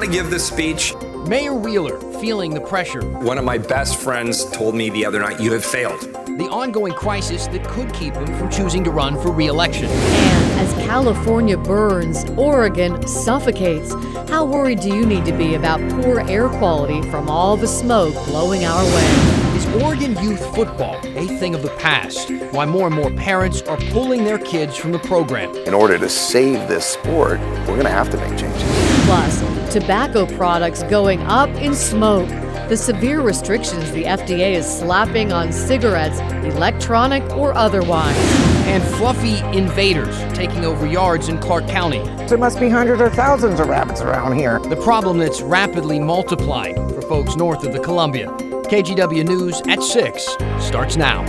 want to give this speech. Mayor Wheeler feeling the pressure. One of my best friends told me the other night, you have failed. The ongoing crisis that could keep him from choosing to run for re-election. And as California burns, Oregon suffocates. How worried do you need to be about poor air quality from all the smoke blowing our way? Is Oregon youth football a thing of the past? Why more and more parents are pulling their kids from the program? In order to save this sport, we're going to have to make changes. Plus, tobacco products going up in smoke. The severe restrictions the FDA is slapping on cigarettes, electronic or otherwise. And fluffy invaders taking over yards in Clark County. There must be hundreds or thousands of rabbits around here. The problem that's rapidly multiplying for folks north of the Columbia. KGW News at 6 starts now.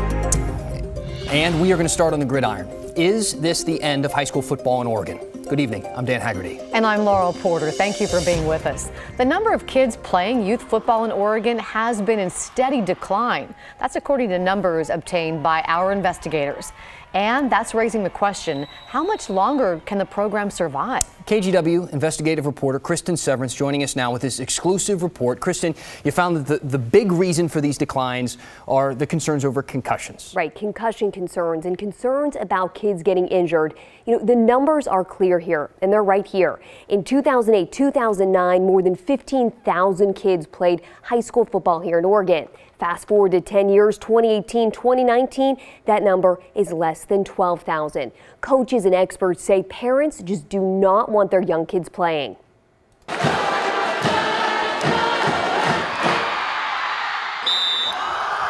And we are going to start on the gridiron. Is this the end of high school football in Oregon? Good evening, I'm Dan Haggerty. And I'm Laurel Porter. Thank you for being with us. The number of kids playing youth football in Oregon has been in steady decline. That's according to numbers obtained by our investigators. And that's raising the question, how much longer can the program survive? KGW investigative reporter Kristen Severance joining us now with this exclusive report. Kristen, you found that the big reason for these declines are the concerns over concussions. Right, concussion concerns and concerns about kids getting injured. You know, the numbers are clear here, and they're right here. In 2008, 2009, more than 15,000 kids played high school football here in Oregon. Fast forward to 10 years, 2018, 2019, that number is less than 12,000. Coaches and experts say parents just do not want their young kids playing.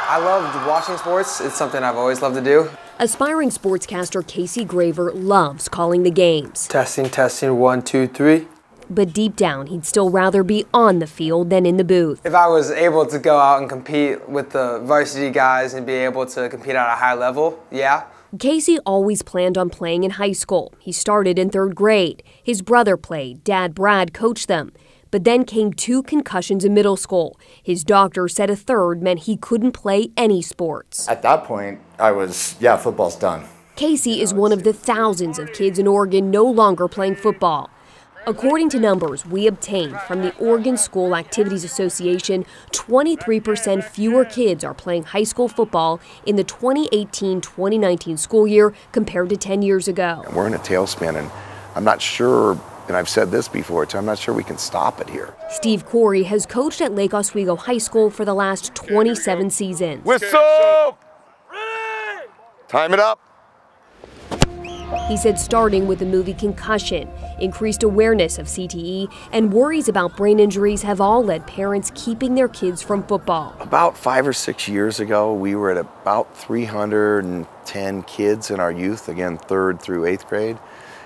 I love watching sports. It's something I've always loved to do. Aspiring sportscaster Casey Graver loves calling the games. Testing, 1, 2, 3. But deep down, he'd still rather be on the field than in the booth. If I was able to go out and compete with the varsity guys and be able to compete at a high level, yeah. Casey always planned on playing in high school. He started in 3rd grade. His brother played. Dad Brad coached them. But then came 2 concussions in middle school. His doctor said a third meant he couldn't play any sports. At that point, I was, yeah, football's done. Casey is one of the thousands of kids in Oregon no longer playing football. According to numbers we obtained from the Oregon School Activities Association, 23% fewer kids are playing high school football in the 2018-2019 school year compared to 10 years ago. We're in a tailspin, and I'm not sure, and I've said this before, I'm not sure we can stop it here. Steve Corey has coached at Lake Oswego High School for the last 27 seasons. Whistle! Time it up. He said starting with the movie Concussion, increased awareness of CTE, and worries about brain injuries have all led parents keeping their kids from football. About 5 or 6 years ago, we were at about 310 kids in our youth, again, 3rd through 8th grade,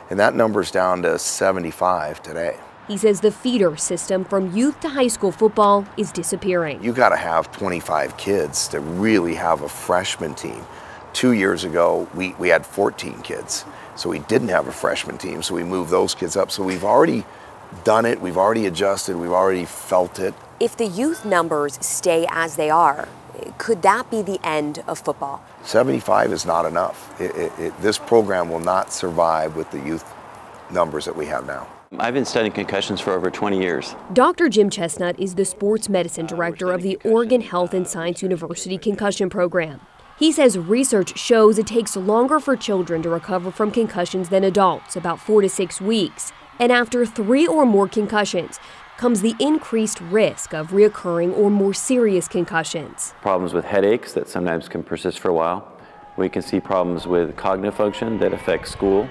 and that number's down to 75 today. He says the feeder system from youth to high school football is disappearing. You got to have 25 kids to really have a freshman team. 2 years ago, we had 14 kids. So we didn't have a freshman team, so we moved those kids up. So we've already done it, we've already adjusted, we've already felt it. If the youth numbers stay as they are, could that be the end of football? 75 is not enough. This program will not survive with the youth numbers that we have now. I've been studying concussions for over 20 years. Dr. Jim Chestnut is the sports medicine director of the Oregon Health and Science University Concussion Program. He says research shows it takes longer for children to recover from concussions than adults, about 4 to 6 weeks. And after 3 or more concussions comes the increased risk of reoccurring or more serious concussions. Problems with headaches that sometimes can persist for a while. We can see problems with cognitive function that affect school.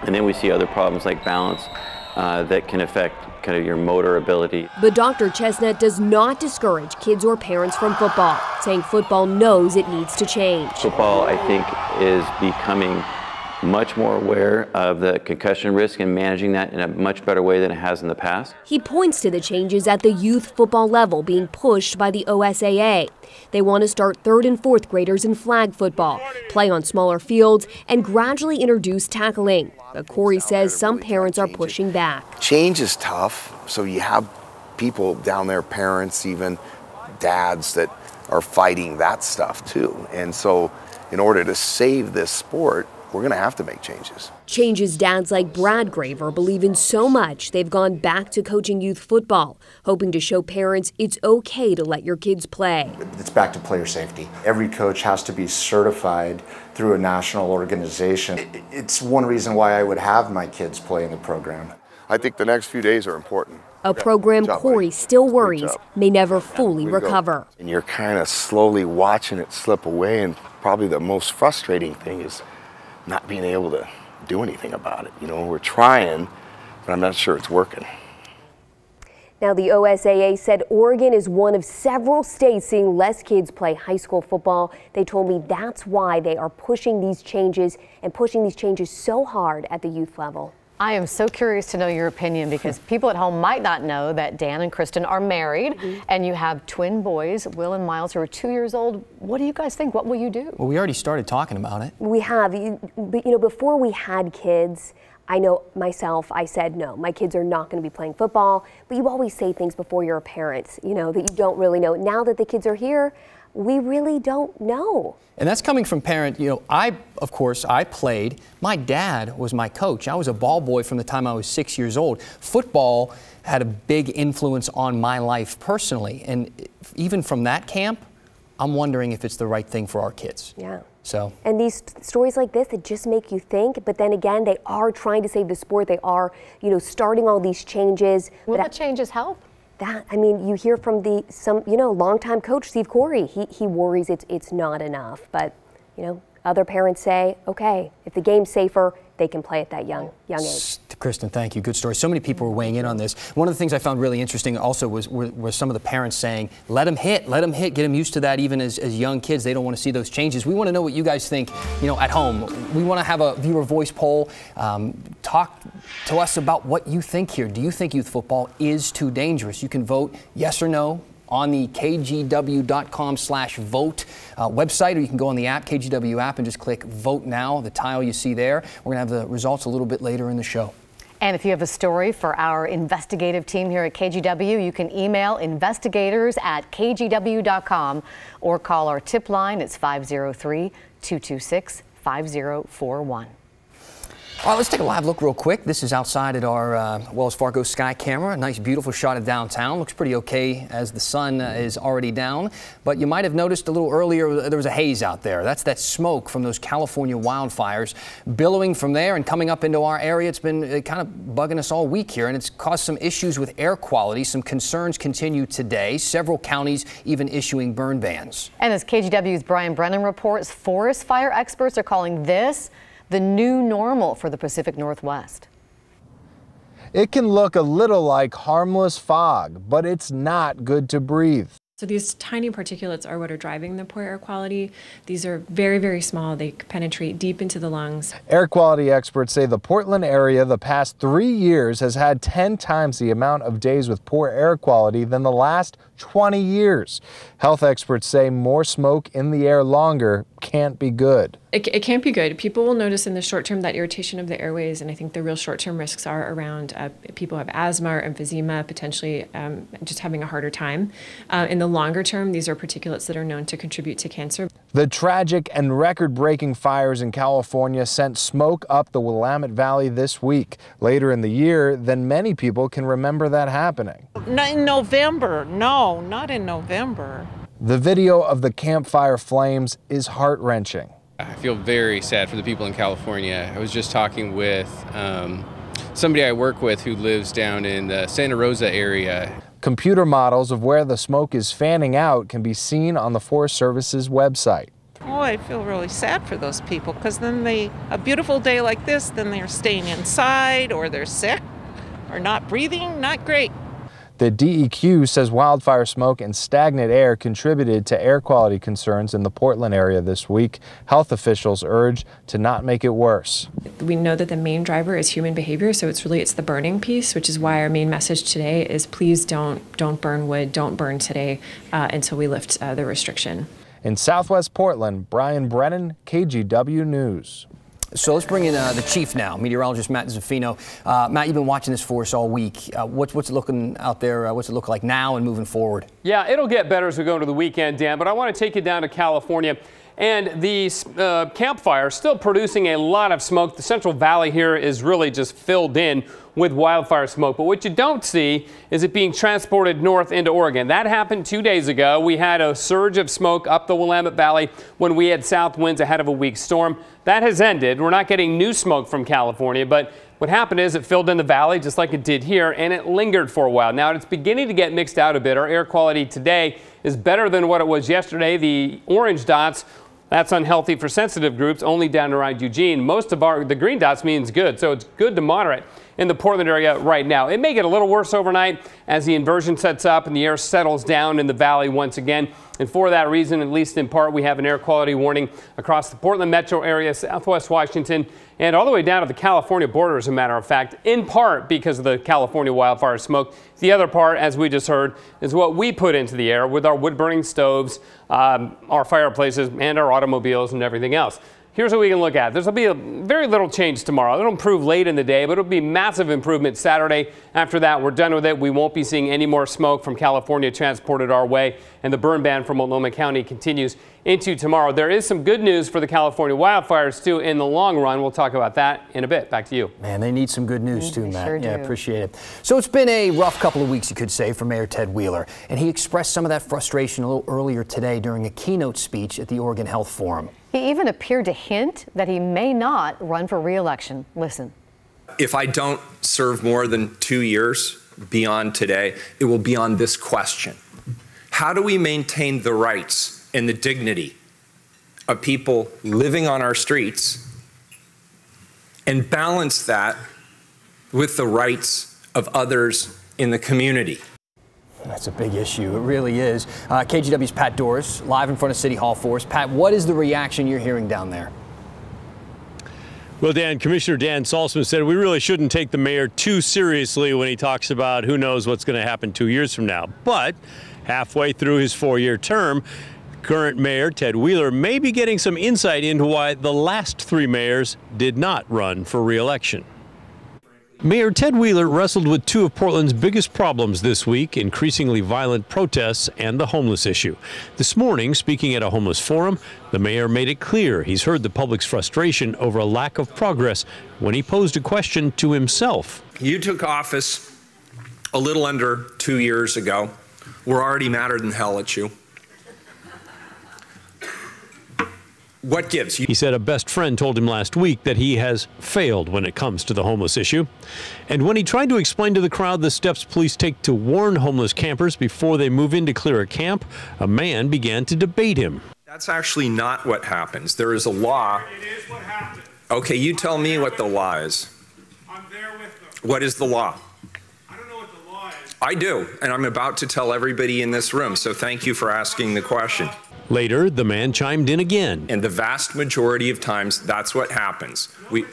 And then we see other problems like balance that can affect kind of your motor ability. But Dr. Chestnut does not discourage kids or parents from football, saying football knows it needs to change. Football, I think, is becoming much more aware of the concussion risk and managing that in a much better way than it has in the past. He points to the changes at the youth football level being pushed by the OSAA. They want to start 3rd and 4th graders in flag football, play on smaller fields, and gradually introduce tackling. But Corey says some parents are pushing back. Change is tough, so you have people down there, parents, even dads, that are fighting that stuff too. And so in order to save this sport, we're going to have to make changes. Changes dads like Brad Graver believe in so much they've gone back to coaching youth football, hoping to show parents it's okay to let your kids play. It's back to player safety. Every coach has to be certified through a national organization. It's one reason why I would have my kids play in the program. I think the next few days are important. A program Corey still worries may never fully recover. And you're kind of slowly watching it slip away, and probably the most frustrating thing is not being able to do anything about it. You know, we're trying, but I'm not sure it's working. Now, the OSAA said Oregon is one of several states seeing less kids play high school football. They told me that's why they are pushing these changes so hard at the youth level. I am so curious to know your opinion, because people at home might not know that Dan and Kristen are married, and you have twin boys, Will and Miles, who are 2 years old. What do you guys think? What will you do? Well, we already started talking about it. We have, but you know, before we had kids, I know myself, I said no, my kids are not going to be playing football, but you always say things before you're a parent, you know, that you don't really know. Now that the kids are here, we really don't know. And that's coming from parent, you know, of course, I played. My dad was my coach. I was a ball boy from the time I was 6 years old. Football had a big influence on my life personally. And even from that camp, I'm wondering if it's the right thing for our kids. Yeah. So. And these stories like this, it just make you think. But then again, they are trying to save the sport. They are, you know, starting all these changes. Will the changes help? I mean, you hear from longtime coach Steve Corey. He worries it's not enough. But, you know, other parents say, okay, if the game's safer, they can play at that young age. Kristen, thank you. Good story. So many people were weighing in on this. One of the things I found really interesting also was some of the parents saying, let them hit, get them used to that even as young kids. They don't want to see those changes. We want to know what you guys think, you know, at home. We want to have a viewer voice poll. Talk to us about what you think here. Do you think youth football is too dangerous? You can vote yes or no on the kgw.com/vote website, or you can go on the app, KGW app, and just click Vote Now, the tile you see there. We're going to have the results a little bit later in the show. And if you have a story for our investigative team here at KGW, you can email investigators@kgw.com or call our tip line. It's 503-226-5041. All right, let's take a live look real quick. This is outside at our Wells Fargo Sky Camera. A nice, beautiful shot of downtown. Looks pretty okay as the sun is already down. But you might have noticed a little earlier there was a haze out there. That's that smoke from those California wildfires billowing from there and coming up into our area. It's been kind of bugging us all week here, and it's caused some issues with air quality. Some concerns continue today. Several counties even issuing burn bans. And as KGW's Brian Brennan reports, forest fire experts are calling this the new normal for the Pacific Northwest. It can look a little like harmless fog, but it's not good to breathe. So these tiny particulates are what are driving the poor air quality. These are very, very small. They penetrate deep into the lungs. Air quality experts say the Portland area the past 3 years has had 10 times the amount of days with poor air quality than the last 20 years. Health experts say more smoke in the air longer can't be good. It can't be good. People will notice in the short term that irritation of the airways, and I think the real short-term risks are around people who have asthma or emphysema, potentially just having a harder time. In the longer term, these are particulates that are known to contribute to cancer. The tragic and record-breaking fires in California sent smoke up the Willamette Valley this week, later in the year than many people can remember that happening. Not in November. No, not in November. The video of the campfire flames is heart-wrenching. I feel very sad for the people in California. I was just talking with somebody I work with who lives down in the Santa Rosa area. Computer models of where the smoke is fanning out can be seen on the Forest Service's website. Oh, I feel really sad for those people, because then a beautiful day like this, then they're staying inside, or they're sick or not breathing. Not great. The DEQ says wildfire smoke and stagnant air contributed to air quality concerns in the Portland area this week. Health officials urge to not make it worse. We know that the main driver is human behavior, so it's the burning piece, which is why our main message today is please don't burn wood, don't burn today until we lift the restriction. In Southwest Portland, Brian Brennan, KGW News. So let's bring in the chief now, meteorologist Matt Zaffino. Matt, you've been watching this for us all week. What's it looking out there? What's it look like now and moving forward? Yeah, it'll get better as we go into the weekend, Dan, but I want to take you down to California. and the campfire still producing a lot of smoke. The Central Valley here is really just filled in with wildfire smoke. But what you don't see is it being transported north into Oregon. That happened 2 days ago. We had a surge of smoke up the Willamette Valley when we had south winds ahead of a weak storm. That has ended. We're not getting new smoke from California, but what happened is it filled in the valley just like it did here, and it lingered for a while. Now it's beginning to get mixed out a bit. Our air quality today is better than what it was yesterday. The orange dots, that's unhealthy for sensitive groups, only down around Eugene. Most of the green dots means good, so it's good to moderate in the Portland area right now. It may get a little worse overnight as the inversion sets up and the air settles down in the valley once again. And for that reason, at least in part, we have an air quality warning across the Portland metro area, southwest Washington, and all the way down to the California border, as a matter of fact, in part because of the California wildfire smoke. The other part, as we just heard, is what we put into the air with our wood-burning stoves, our fireplaces, and our automobiles and everything else. Here's what we can look at. There'll be a very little change tomorrow. It'll improve late in the day, but it'll be massive improvement Saturday. After that, we're done with it. We won't be seeing any more smoke from California transported our way, and the burn ban from Multnomah County continues into tomorrow. There is some good news for the California wildfires, too, in the long run. We'll talk about that in a bit. Back to you. Man, they need some good news, too, Matt. Sure do. Yeah, appreciate it. So it's been a rough couple of weeks, you could say, for Mayor Ted Wheeler, and he expressed some of that frustration a little earlier today during a keynote speech at the Oregon Health Forum. He even appeared to hint that he may not run for re-election. Listen. If I don't serve more than 2 years beyond today, it will be on this question. How do we maintain the rights and the dignity of people living on our streets and balance that with the rights of others in the community? That's a big issue. It really is. KGW's Pat Doris, live in front of City Hall for us. Pat, what is the reaction you're hearing down there? Well, Dan, Commissioner Dan Saltzman said we really shouldn't take the mayor too seriously when he talks about who knows what's going to happen 2 years from now. But halfway through his 4-year term, current mayor Ted Wheeler may be getting some insight into why the last 3 mayors did not run for re-election. Mayor Ted Wheeler wrestled with 2 of Portland's biggest problems this week, increasingly violent protests and the homeless issue. This morning, speaking at a homeless forum, the mayor made it clear he's heard the public's frustration over a lack of progress when he posed a question to himself. You took office a little under 2 years ago. We're already madder than hell at you. What gives? He said a best friend told him last week that he has failed when it comes to the homeless issue. And when he tried to explain to the crowd the steps police take to warn homeless campers before they move in to clear a camp, a man began to debate him. That's actually not what happens. There is a law. It is what happens. Okay, you tell me what the law is. I'm there with them. What is the law? I don't know what the law is. I do, and I'm about to tell everybody in this room, so thank you for asking the question. Later, the man chimed in again. And the vast majority of times, that's what happens. Do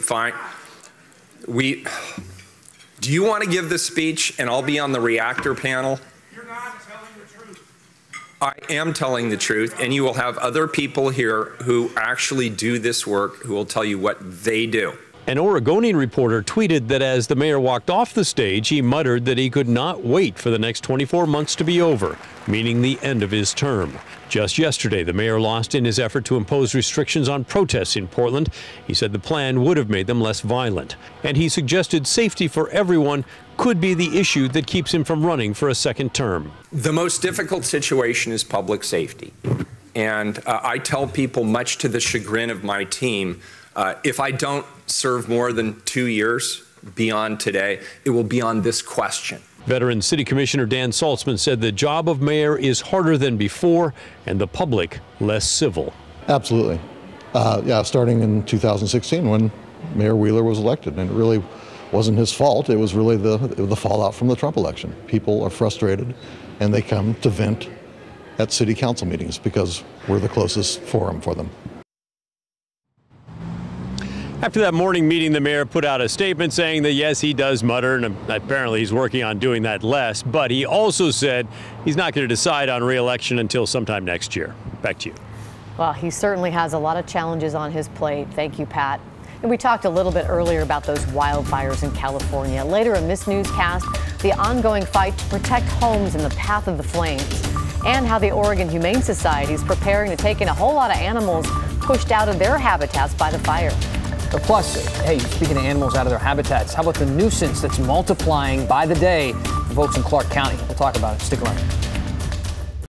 you want to give the speech and I'll be on the reactor panel? You're not telling the truth. I am telling the truth, and you will have other people here who actually do this work who will tell you what they do. An Oregonian reporter tweeted that as the mayor walked off the stage, he muttered that he could not wait for the next 24 months to be over, meaning the end of his term. Just yesterday, the mayor lost in his effort to impose restrictions on protests in Portland. He said the plan would have made them less violent. And he suggested safety for everyone could be the issue that keeps him from running for a second term. The most difficult situation is public safety. And I tell people, much to the chagrin of my team, if I don't serve more than 2 years beyond today, it will be on this question. Veteran City Commissioner Dan Saltzman said the job of mayor is harder than before and the public less civil. Absolutely. Starting in 2016 when Mayor Wheeler was elected, and it really wasn't his fault. It was really the fallout from the Trump election. People are frustrated and they come to vent at city council meetings because we're the closest forum for them. After that morning meeting, the mayor put out a statement saying that, yes, he does mutter, and apparently he's working on doing that less. But he also said he's not going to decide on re-election until sometime next year. Back to you. Well, he certainly has a lot of challenges on his plate. Thank you, Pat. And we talked a little bit earlier about those wildfires in California. Later in this newscast, the ongoing fight to protect homes in the path of the flames. and how the Oregon Humane Society is preparing to take in a whole lot of animals pushed out of their habitats by the fire. Plus, hey, speaking of animals out of their habitats, how about the nuisance that's multiplying by the day for folks in Clark County? We'll talk about it. Stick around.